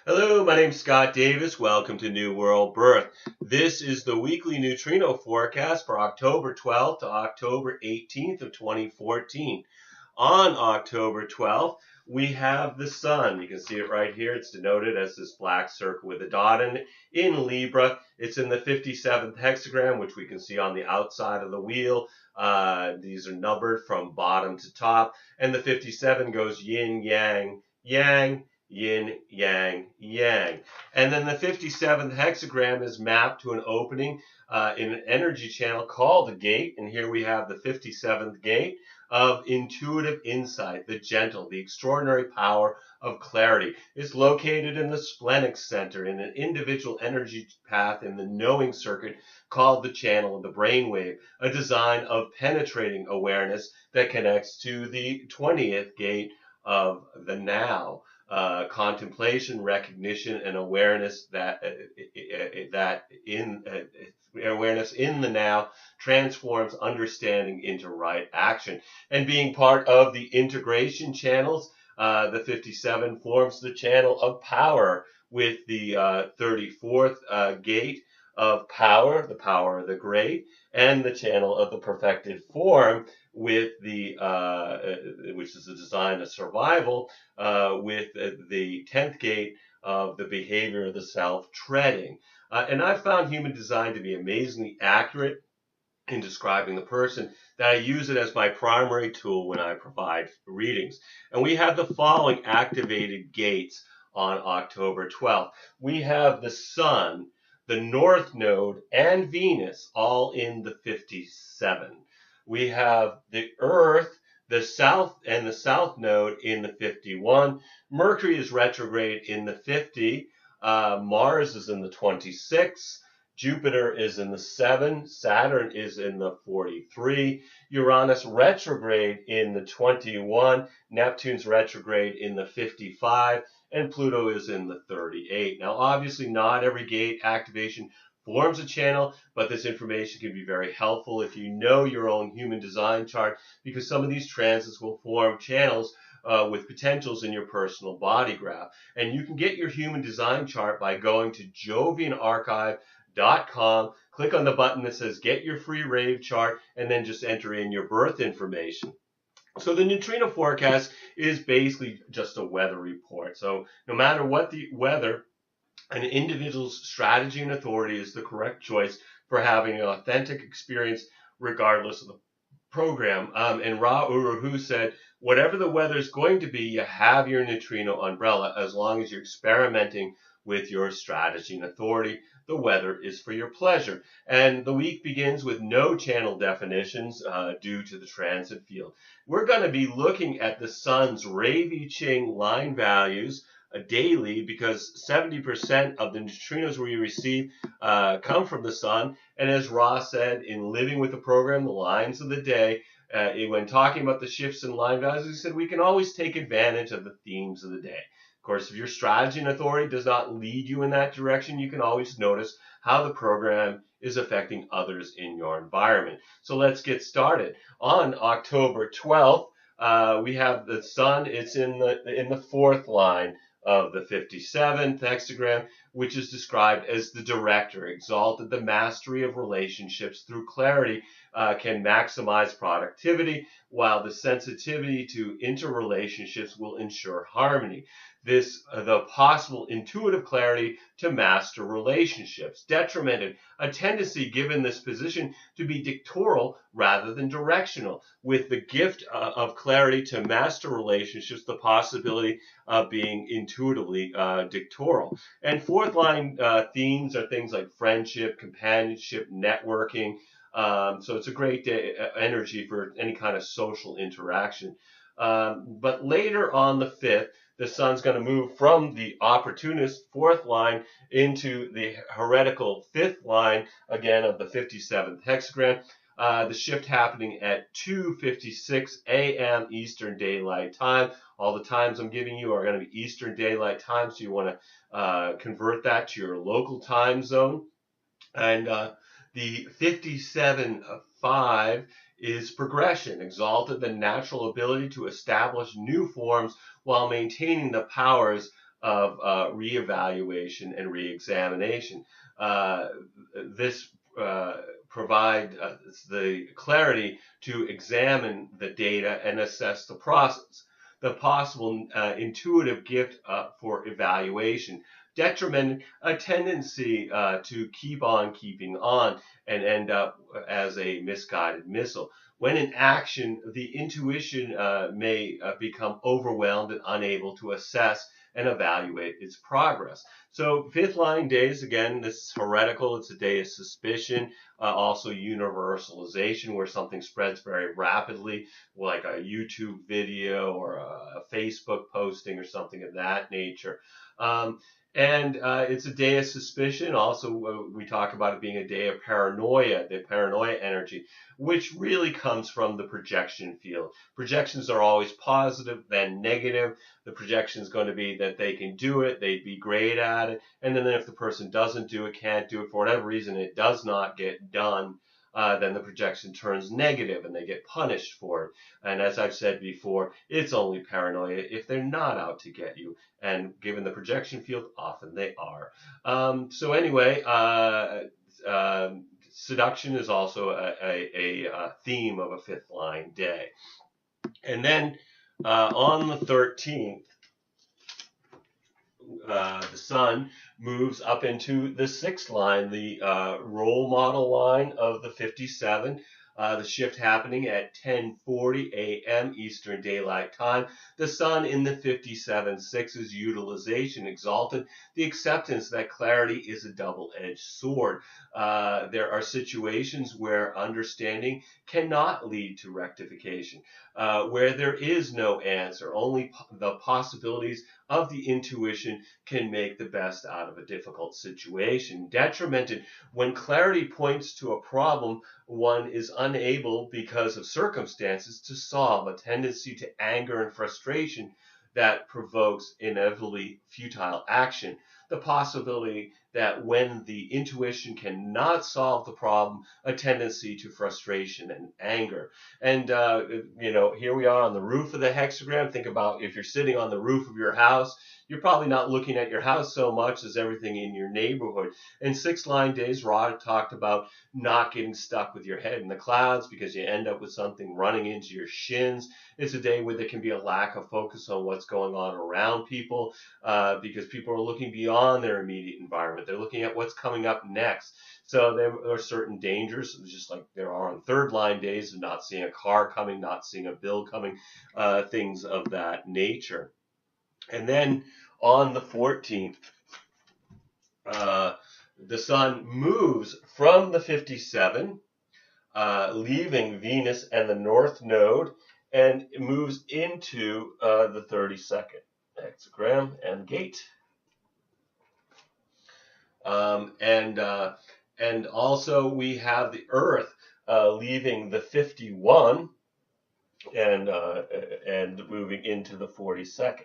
Hello, my name's Scott Davis. Welcome to New World Birth. This is the weekly neutrino forecast for October 12th to October 18th of 2014. On October 12th, we have the sun. You can see it right here. It's denoted as this black circle with a dot in Libra. It's in the 57th hexagram, which we can see on the outside of the wheel. These are numbered from bottom to top. And the 57 goes yin, yang, yang, yin, yang, yang. And then the 57th hexagram is mapped to an opening in an energy channel called a gate. And here we have the 57th gate of intuitive insight, the gentle, the extraordinary power of clarity. It's located in the splenic center in an individual energy path in the knowing circuit called the channel of the brainwave, a design of penetrating awareness that connects to the 20th gate of the now. Contemplation, recognition, and awareness awareness in the now transforms understanding into right action. And being part of the integration channels, the 57 forms the channel of power with the 34th gate of power, the power of the great, and the channel of the perfected form with the which is the design of survival, with the 10th gate of the behavior of the self treading. And I've found human design to be amazingly accurate in describing the person that I use it as my primary tool when I provide readings. And we have the following activated gates on October 12th. We have the Sun, the North Node, and Venus all in the 57. We have the Earth, the South, and the South Node in the 51. Mercury is retrograde in the 50. Mars is in the 26. Jupiter is in the 7, Saturn is in the 43, Uranus retrograde in the 21, Neptune's retrograde in the 55, and Pluto is in the 38. Now, obviously, not every gate activation forms a channel, but this information can be very helpful if you know your own human design chart, because some of these transits will form channels with potentials in your personal body graph. And you can get your human design chart by going to jovianarchive.com, click on the button that says get your free rave chart, and then just enter in your birth information. So the neutrino forecast is basically just a weather report. So no matter what the weather, an individual's strategy and authority is the correct choice for having an authentic experience regardless of the program. And Ra Uru said, whatever the weather is going to be, you have your neutrino umbrella as long as you're experimenting with your strategy and authority. The weather is for your pleasure. And the week begins with no channel definitions due to the transit field. We're going to be looking at the sun's Ravi Ching line values daily, because 70% of the neutrinos we receive come from the sun. And as Ross said in Living with the Program, the lines of the day, when talking about the shifts in line values, he said we can always take advantage of the themes of the day. Of course, if your strategy and authority does not lead you in that direction, you can always notice how the program is affecting others in your environment. So let's get started. On October 12th, we have the sun. It's in the fourth line of the 57th hexagram, which is described as the director, exalted. The mastery of relationships through clarity can maximize productivity, while the sensitivity to interrelationships will ensure harmony. The possible intuitive clarity to master relationships. Detrimented, a tendency given this position to be dictatorial rather than directional, with the gift of clarity to master relationships, the possibility of being intuitively dictatorial. And fourth line themes are things like friendship, companionship, networking. So it's a great day, energy for any kind of social interaction. But later on the 5th, the sun's going to move from the opportunist fourth line into the heretical fifth line, again, of the 57th hexagram. The shift happening at 2:56 a.m. Eastern Daylight Time. All the times I'm giving you are going to be Eastern Daylight Time, so you want to convert that to your local time zone. And the 57.5 is progression, exalted, the natural ability to establish new forms while maintaining the powers of reevaluation and reexamination. This provide the clarity to examine the data and assess the process, the possible intuitive gift for evaluation, detriment, a tendency to keep on keeping on and end up as a misguided missile. When in action, the intuition may become overwhelmed and unable to assess and evaluate its progress. So fifth line days, again, this is heretical. It's a day of suspicion. Also universalization, where something spreads very rapidly, like a YouTube video or a Facebook posting or something of that nature. And it's a day of suspicion. Also, we talk about it being a day of paranoia, the paranoia energy, which really comes from the projection field. Projections are always positive, then negative. The projection is going to be that they can do it, they'd be great at it. And then if the person doesn't do it, can't do it for whatever reason, it does not get done, then the projection turns negative and they get punished for it. And as I've said before, it's only paranoia if they're not out to get you. And given the projection field, often they are. So anyway, seduction is also a theme of a fifth line day. And then on the 13th, the sun moves up into the sixth line, the role model line of the 57. The shift happening at 10:40 a.m. Eastern Daylight Time. The sun in the 57.6's utilization exalted the acceptance that clarity is a double-edged sword. There are situations where understanding cannot lead to rectification, where there is no answer. Only the possibilities of the intuition can make the best out of a difficult situation. Detrimented when clarity points to a problem one is unable because of circumstances to solve, a tendency to anger and frustration that provokes inevitably futile action. The possibility that when the intuition cannot solve the problem, a tendency to frustration and anger. And, here we are on the roof of the hexagram. Think about if you're sitting on the roof of your house, you're probably not looking at your house so much as everything in your neighborhood. In six line days, Rod talked about not getting stuck with your head in the clouds because you end up with something running into your shins. It's a day where there can be a lack of focus on what's going on around people because people are looking beyond their immediate environment. They're looking at what's coming up next. So there are certain dangers, just like there are on third line days, of not seeing a car coming, not seeing a bill coming, things of that nature. And then on the 14th, the sun moves from the 57, leaving Venus and the North Node, and it moves into the 32nd hexagram and gate. And also we have the Earth leaving the 51 and moving into the 42nd.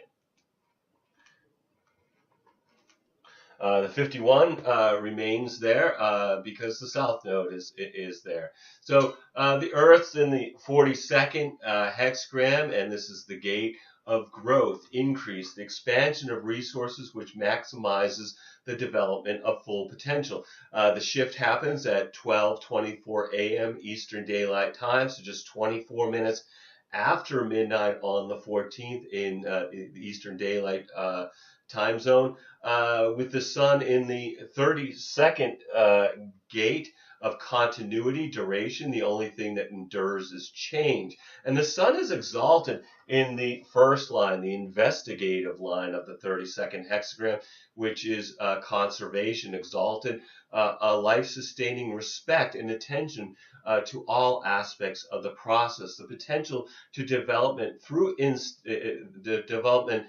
The 51 remains there because the South Node is there. So the Earth's in the 42nd hexagram, and this is the gate of growth, increase, the expansion of resources which maximizes the development of full potential. The shift happens at 12:24 a.m. Eastern Daylight Time, so just 24 minutes after midnight on the 14th in the Eastern Daylight time zone, with the sun in the 32nd gate of continuity, duration. The only thing that endures is change. And the sun is exalted in the first line, the investigative line of the 32nd hexagram, which is conservation, exalted, a life-sustaining respect and attention to all aspects of the process, the potential to development through the development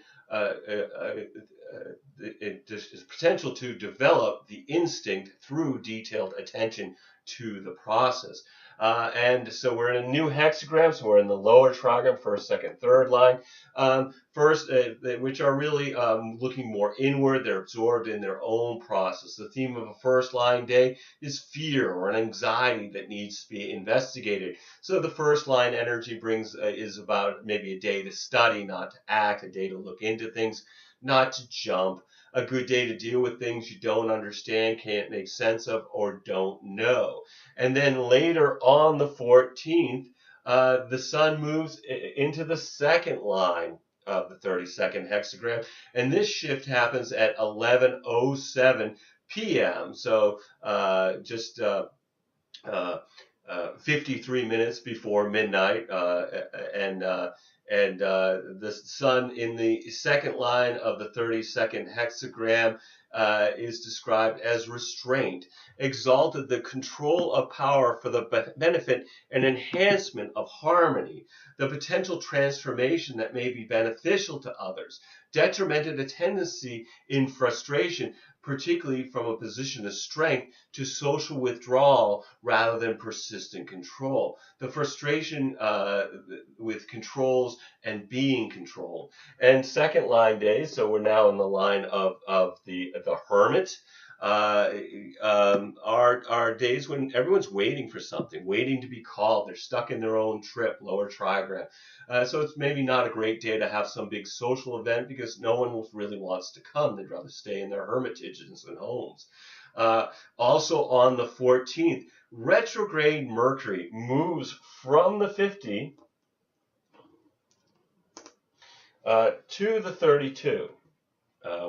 potential to develop the instinct through detailed attention to the process. And so we're in a new hexagram, so we're in the lower trigram, first, second, third line. First, which are really looking more inward. They're absorbed in their own process. The theme of a first line day is fear or an anxiety that needs to be investigated. So the first line energy is about maybe a day to study, not to act, a day to look into things, not to jump. A good day to deal with things you don't understand, can't make sense of, or don't know. And then later on the 14th, the sun moves into the second line of the 32nd hexagram, and this shift happens at 11:07 p.m. So just 53 minutes before midnight, and the sun in the second line of the 32nd hexagram is described as restraint, exalted, the control of power for the benefit and enhancement of harmony, the potential transformation that may be beneficial to others, detrimented, a tendency in frustration, particularly from a position of strength, to social withdrawal rather than persistent control. The frustration with controls and being controlled. And second line days, so we're now in the line of the hermit, are days when everyone's waiting for something, waiting to be called. They're stuck in their own trip, lower trigram. So it's maybe not a great day to have some big social event because no one really wants to come. They'd rather stay in their hermitages and homes. Also on the 14th, retrograde Mercury moves from the 50 to the 32,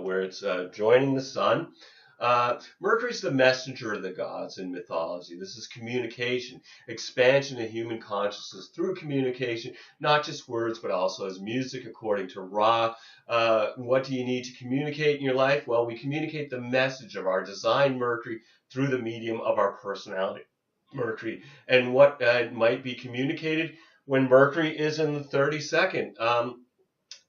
where it's joining the sun. Mercury's the messenger of the gods in mythology. This is communication, expansion of human consciousness through communication, not just words, but also as music, according to Ra. What do you need to communicate in your life? Well, we communicate the message of our design Mercury through the medium of our personality Mercury. And what might be communicated when Mercury is in the 32nd?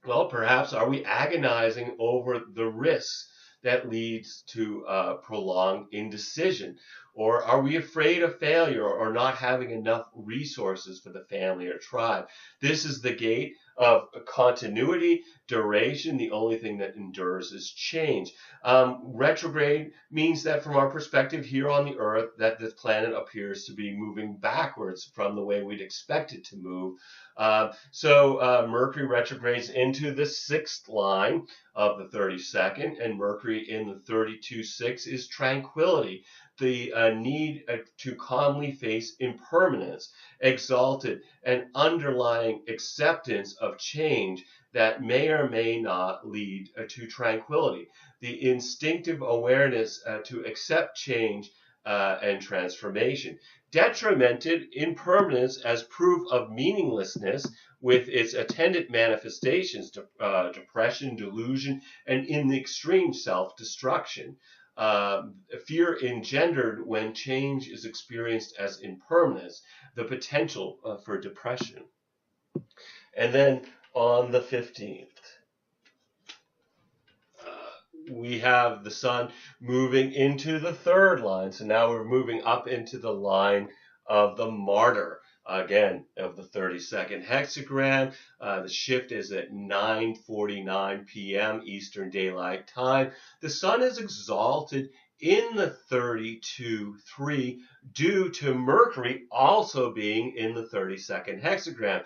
Well, perhaps are we agonizing over the risks that leads to prolonged indecision? Or are we afraid of failure or not having enough resources for the family or tribe? This is the gate of continuity, duration. The only thing that endures is change. Retrograde means that from our perspective here on the Earth, that this planet appears to be moving backwards from the way we'd expect it to move. So Mercury retrogrades into the 6th line of the 32nd, and Mercury in the 32.6 is tranquility, the need to calmly face impermanence, exalted, and underlying acceptance of change that may or may not lead to tranquility, the instinctive awareness to accept change and transformation. Detrimented, impermanence as proof of meaninglessness with its attendant manifestations, depression, delusion, and in the extreme self-destruction. Fear engendered when change is experienced as impermanence, the potential for depression. And then on the 15th, we have the sun moving into the 3rd line. So now we're moving up into the line of the martyr, again, of the 32nd hexagram. The shift is at 9:49 p.m. Eastern Daylight Time. The sun is exalted in the 32.3 due to Mercury also being in the 32nd hexagram,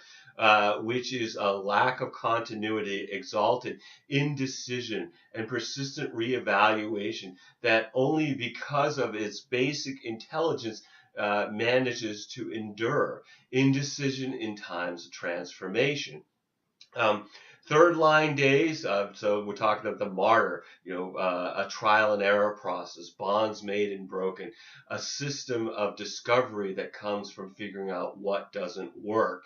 which is a lack of continuity, exalted, indecision, and persistent reevaluation that only because of its basic intelligence manages to endure, indecision in times of transformation. 3rd line days, so we're talking about the martyr, a trial and error process, bonds made and broken, a system of discovery that comes from figuring out what doesn't work.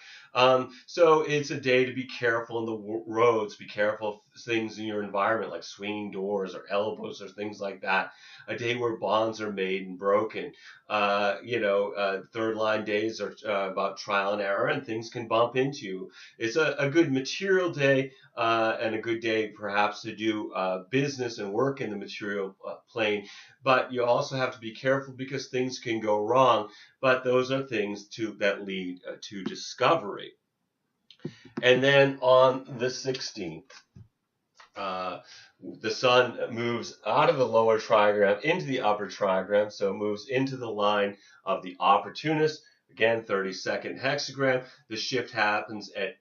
So it's a day to be careful on the roads, be careful of things in your environment like swinging doors or elbows or things like that. A day where bonds are made and broken. 3rd line days are about trial and error, and things can bump into you. It's a good material day and a good day perhaps to do business and work in the material plane. But you also have to be careful because things can go wrong. But those are things that lead to discovery. And then on the 16th, the sun moves out of the lower trigram into the upper trigram, so it moves into the line of the opportunist. Again, 32nd hexagram. The shift happens at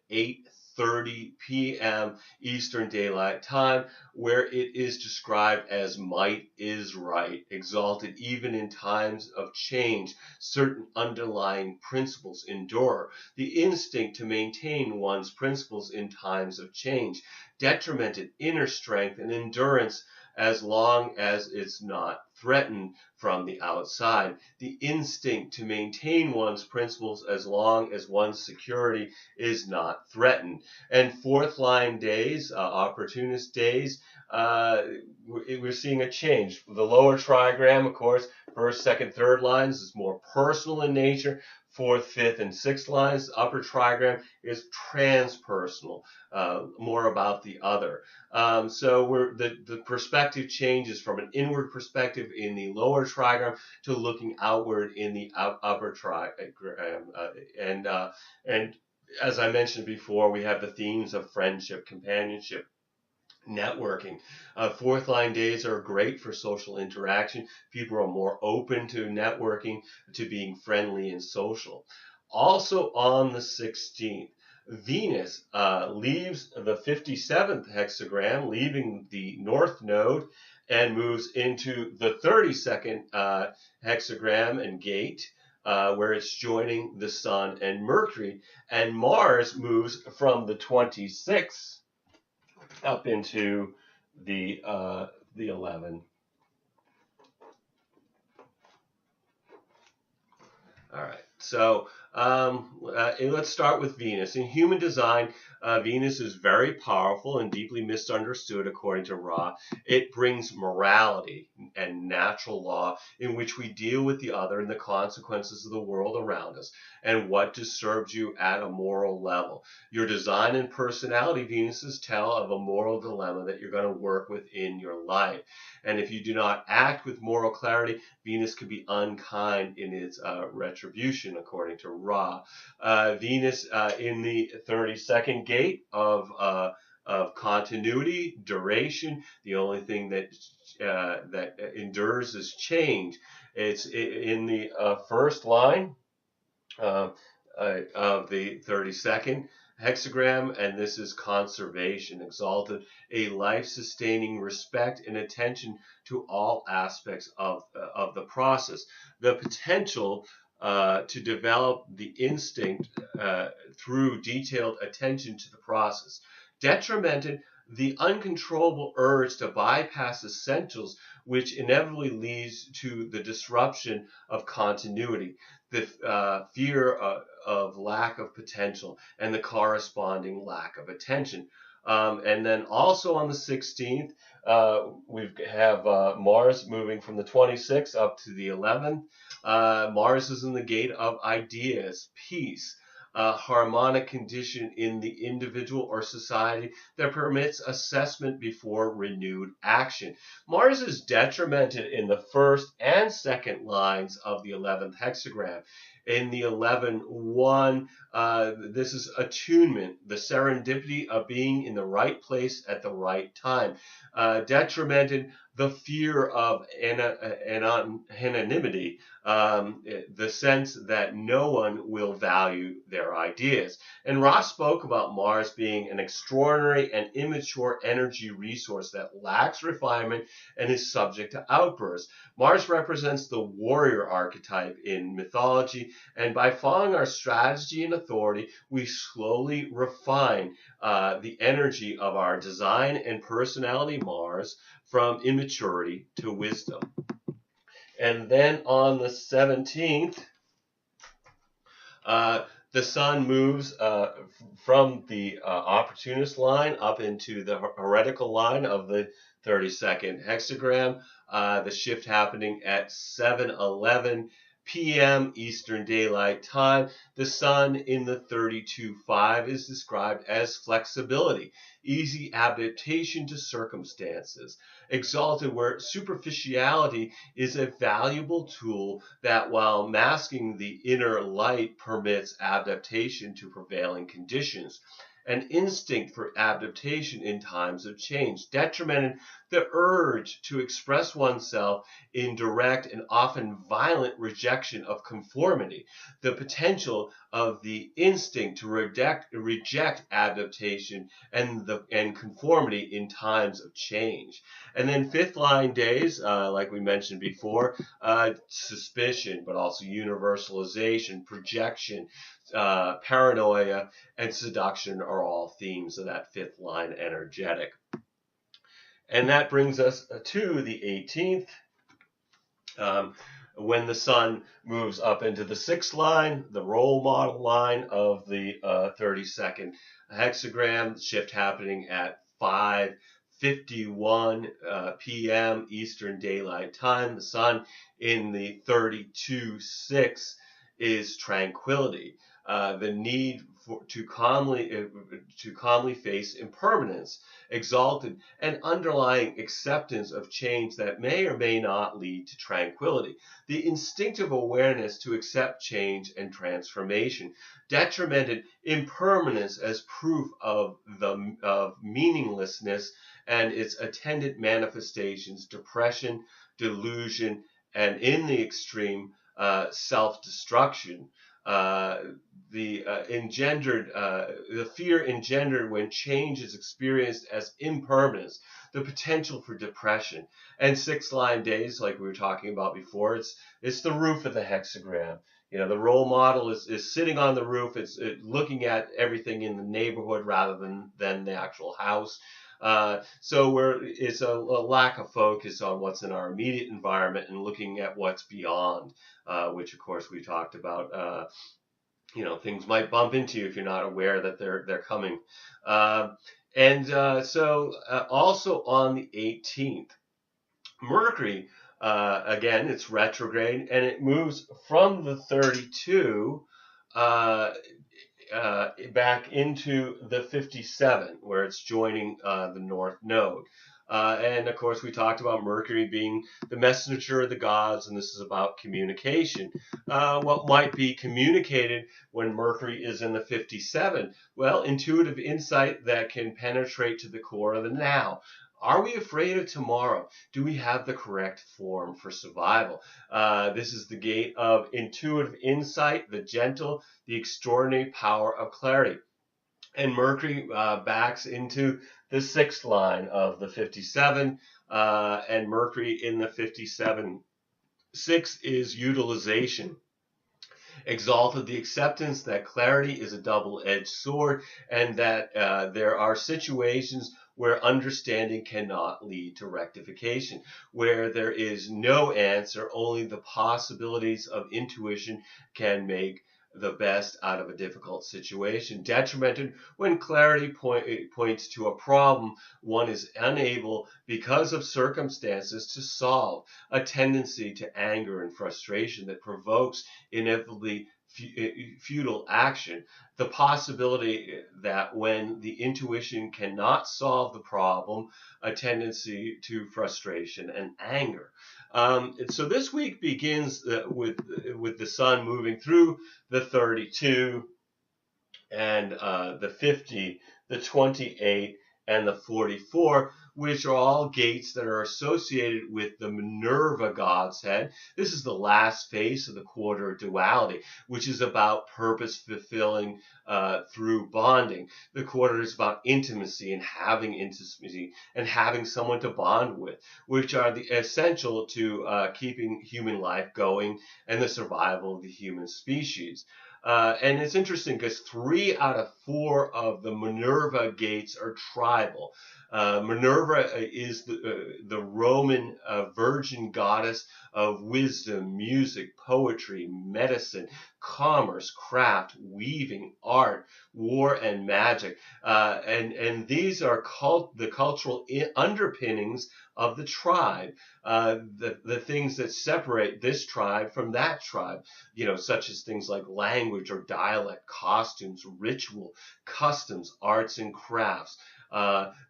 12:30 p.m. Eastern Daylight Time, where it is described as might is right, exalted even in times of change. Certain underlying principles endure. The instinct to maintain one's principles in times of change. Detrimented inner strength and endurance as long as it's not threatened from the outside. The instinct to maintain one's principles as long as one's security is not threatened. And fourth line days, opportunist days, we're seeing a change. The lower trigram, of course, first, second, third lines is more personal in nature. Fourth, fifth, and sixth lines, upper trigram is transpersonal, more about the other. So the perspective changes from an inward perspective in the lower trigram to looking outward in the upper trigram. And as I mentioned before, we have the themes of friendship, companionship, networking. Fourth line days are great for social interaction. People are more open to networking, to being friendly and social. Also on the 16th, Venus leaves the 57th hexagram, leaving the north node, and moves into the 32nd hexagram and gate, where it's joining the Sun and Mercury. And Mars moves from the 26th up into the 11. All right. So let's start with Venus. In human design, Venus is very powerful and deeply misunderstood according to Ra. It brings morality and natural law in which we deal with the other and the consequences of the world around us and what disturbs you at a moral level. Your design and personality Venuses tell of a moral dilemma that you're going to work with in your life. And if you do not act with moral clarity, Venus can be unkind in its retribution, according to Ra. Venus in the 32nd gate of continuity, duration. The only thing that endures is change. It's in the first line of the 32nd hexagram, and this is conservation, exalted, a life-sustaining respect and attention to all aspects of the process. The potential to develop the instinct through detailed attention to the process. Detrimented, the uncontrollable urge to bypass essentials, which inevitably leads to the disruption of continuity, the fear of lack of potential, and the corresponding lack of attention. And then also on the 16th, we have Mars moving from the 26th up to the 11th. Mars is in the gate of ideas, peace, harmonic condition in the individual or society that permits assessment before renewed action. Mars is detrimented in the first and second lines of the 11th hexagram. In the 11-1, this is attunement, the serendipity of being in the right place at the right time. Detrimented, the fear of anonymity, the sense that no one will value their ideas. And Ross spoke about Mars being an extraordinary and immature energy resource that lacks refinement and is subject to outbursts. Mars represents the warrior archetype in mythology, and by following our strategy and authority, we slowly refine the energy of our design and personality Mars from immaturity to wisdom. And then on the 17th, the Sun moves from the opportunist line up into the heretical line of the 32nd hexagram. The shift happening at 7:11 p.m. Eastern Daylight Time. The Sun in the 32-5 is described as flexibility, easy adaptation to circumstances, exalted, where superficiality is a valuable tool that, while masking the inner light, permits adaptation to prevailing conditions. and instinct for adaptation in times of change, detrimented the urge to express oneself in direct and often violent rejection of conformity, the potential of the instinct to reject adaptation and conformity in times of change. And then fifth line days, like we mentioned before, suspicion, but also universalization, projection, paranoia, and seduction are all themes of that fifth line energetic. And that brings us to the 18th, when the sun moves up into the sixth line, the role model line of the 32nd hexagram, shift happening at 5:51 p.m. Eastern Daylight Time. The sun in the 32-6 is tranquility, the need to calmly face impermanence, exalted and underlying acceptance of change that may or may not lead to tranquility, the instinctive awareness to accept change and transformation, detrimented impermanence as proof of meaninglessness and its attendant manifestations, depression, delusion, and in the extreme, self-destruction. The fear engendered when change is experienced as impermanence, the potential for depression. And six line days, like we were talking about before, it's the roof of the hexagram. You know, the role model is sitting on the roof. It's looking at everything in the neighborhood rather than the actual house. So it's a lack of focus on what's in our immediate environment and looking at what's beyond, which of course we talked about. Things might bump into you if you're not aware that they're coming. So also on the 18th, Mercury, again, it's retrograde, and it moves from the 32 back into the 57, where it's joining the North Node. And of course, we talked about Mercury being the messenger of the gods, and this is about communication. What might be communicated when Mercury is in the 57? Well, intuitive insight that can penetrate to the core of the now. Are we afraid of tomorrow? Do we have the correct form for survival? This is the gate of intuitive insight, the gentle, the extraordinary power of clarity. And Mercury backs into the sixth line of the 57, and Mercury in the 57. 6 is utilization. Exalted, the acceptance that clarity is a double-edged sword, and that there are situations where understanding cannot lead to rectification, where there is no answer, only the possibilities of intuition can make the best out of a difficult situation. Detrimented when clarity points to a problem one is unable, because of circumstances, to solve, a tendency to anger and frustration that provokes inevitably futile action, the possibility that when the intuition cannot solve the problem, a tendency to frustration and anger. So this week begins with the sun moving through the 32 and the 50, the 28, and the 44, which are all gates that are associated with the Minerva god's head. This is the last phase of the quarter duality, which is about purpose fulfilling through bonding. The quarter is about intimacy and having someone to bond with, which are the essential to keeping human life going and the survival of the human species. And it's interesting because 3 out of 4 of the Minerva gates are tribal. Minerva is the Roman virgin goddess of wisdom, music, poetry, medicine, commerce, craft, weaving, art, war, and magic. And these are the cultural underpinnings of the tribe, the things that separate this tribe from that tribe, such as things like language or dialect, costumes, ritual, customs, arts, and crafts.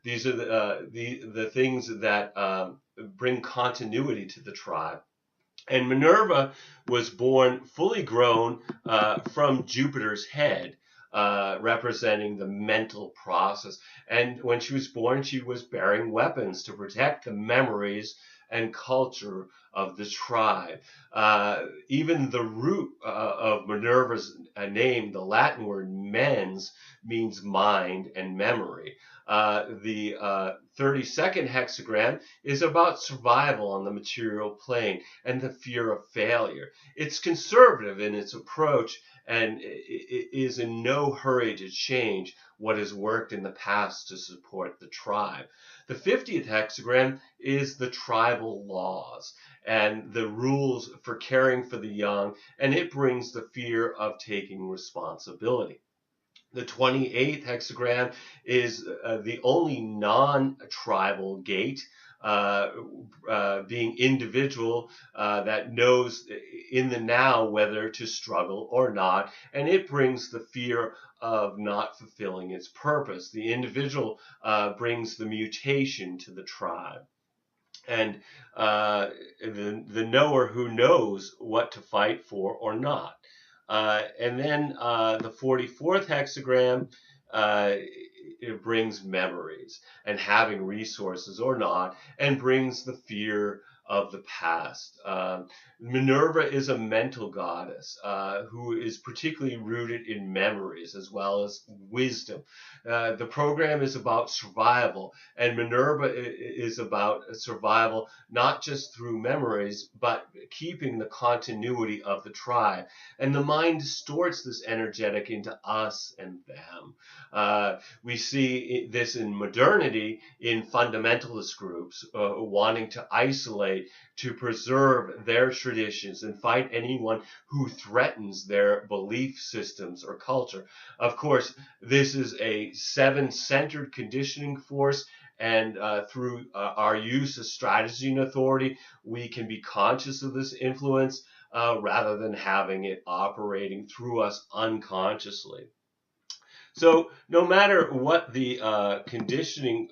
These are the things that bring continuity to the tribe. And Minerva was born fully grown from Jupiter's head. representing the mental process. And when she was born, she was bearing weapons to protect the memories and culture of the tribe. Even the root of Minerva's name, the Latin word mens, means mind and memory. The 32nd hexagram is about survival on the material plane and the fear of failure. It's conservative in its approach and is in no hurry to change what has worked in the past to support the tribe. The 50th hexagram is the tribal laws and the rules for caring for the young, and it brings the fear of taking responsibility. The 28th hexagram is the only non-tribal gate, being individual, that knows in the now whether to struggle or not, and it brings the fear of not fulfilling its purpose. The individual brings the mutation to the tribe. And the knower who knows what to fight for or not. And then the 44th hexagram, it brings memories and having resources or not, and brings the fear of the past. Minerva is a mental goddess who is particularly rooted in memories as well as wisdom. The program is about survival, and Minerva is about survival not just through memories, but keeping the continuity of the tribe. And the mind distorts this energetic into us and them. We see this in modernity in fundamentalist groups wanting to isolate, to preserve their traditions and fight anyone who threatens their belief systems or culture. Of course, this is a seven-centered conditioning force, and through our use of strategy and authority, we can be conscious of this influence rather than having it operating through us unconsciously. So no matter what the conditioning,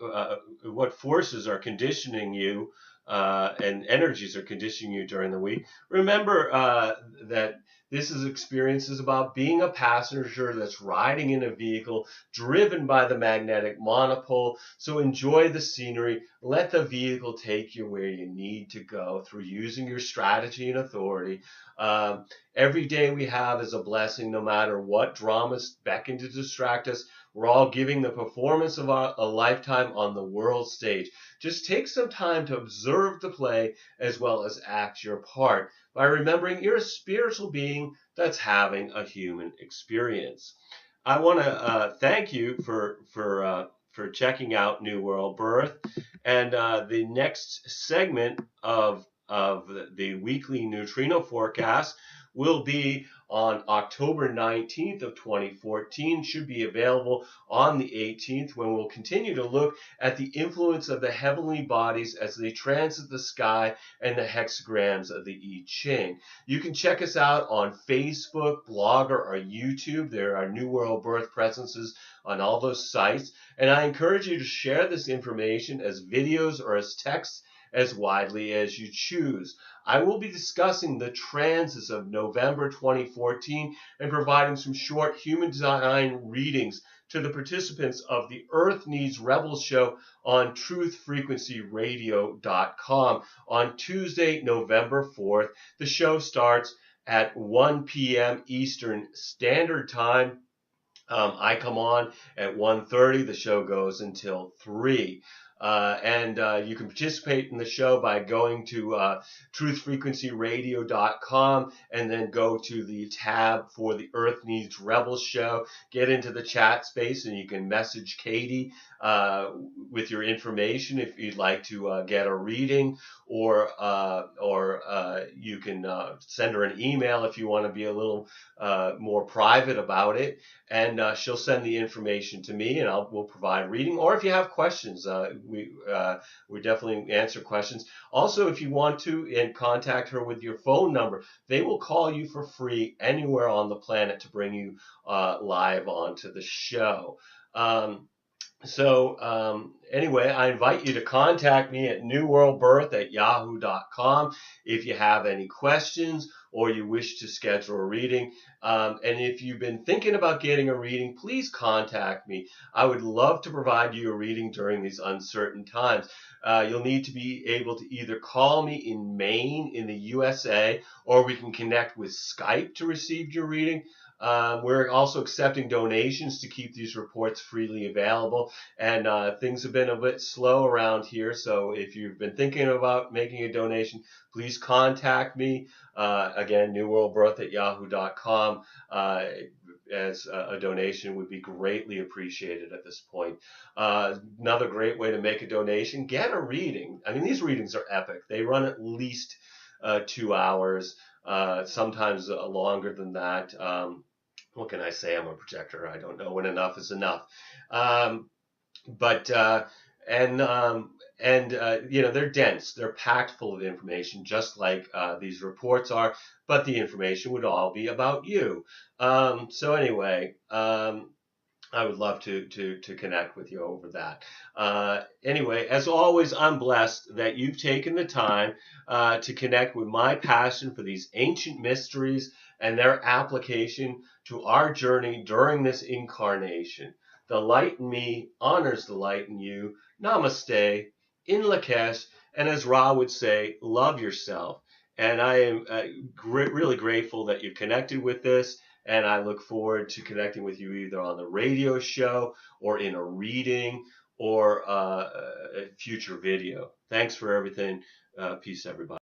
what forces are conditioning you and energies are conditioning you during the week, remember that this experience is about being a passenger that's riding in a vehicle driven by the magnetic monopole. So enjoy the scenery. Let the vehicle take you where you need to go through using your strategy and authority. Every day we have is a blessing, no matter what dramas beckon to distract us. We're all giving the performance of a lifetime on the world stage. Just take some time to observe the play as well as act your part by remembering you're a spiritual being that's having a human experience. I want to thank you for checking out New World Birth, and the next segment of the weekly neutrino forecast will be on October 19th of 2014, should be available on the 18th, when we'll continue to look at the influence of the heavenly bodies as they transit the sky and the hexagrams of the I Ching. You can check us out on Facebook, Blogger, or YouTube. There are New World Birth presences on all those sites, and I encourage you to share this information as videos or as text as widely as you choose. I will be discussing the transits of November 2014 and providing some short human design readings to the participants of the Earth Needs Rebels show on truthfrequencyradio.com on Tuesday, November 4th. The show starts at 1 p.m. Eastern Standard Time. I come on at 1:30. The show goes until 3. And you can participate in the show by going to truthfrequencyradio.com and then go to the tab for the Earth Needs Rebels show. Get into the chat space and you can message Katie with your information if you'd like to get a reading, or you can send her an email if you want to be a little more private about it, and she'll send the information to me, and we'll provide reading. Or if you have questions, we definitely answer questions. Also, if you want to, and contact her with your phone number, they will call you for free anywhere on the planet to bring you live onto the show. Anyway, I invite you to contact me at newworldbirth@yahoo.com if you have any questions, or you wish to schedule a reading. And if you've been thinking about getting a reading, please contact me. I would love to provide you a reading during these uncertain times. You'll need to be able to either call me in Maine in the USA, or we can connect with Skype to receive your reading. We're also accepting donations to keep these reports freely available, and things have been a bit slow around here, so if you've been thinking about making a donation, please contact me. Again, newworldbirth@yahoo.com. As a donation would be greatly appreciated at this point. Another great way to make a donation, get a reading. I mean, these readings are epic. They run at least 2 hours, sometimes longer than that. What can I say? I'm a projector. I don't know when enough is enough. But they're dense. They're packed full of information, just like these reports are. But the information would all be about you. So anyway, I would love to connect with you over that. Anyway, as always, I'm blessed that you've taken the time to connect with my passion for these ancient mysteries and their application to our journey during this incarnation. The light in me honors the light in you. Namaste, in Lakesh, and as Ra would say, love yourself. And I am really grateful that you connected with this. And I look forward to connecting with you either on the radio show or in a reading or a future video. Thanks for everything. Peace, everybody.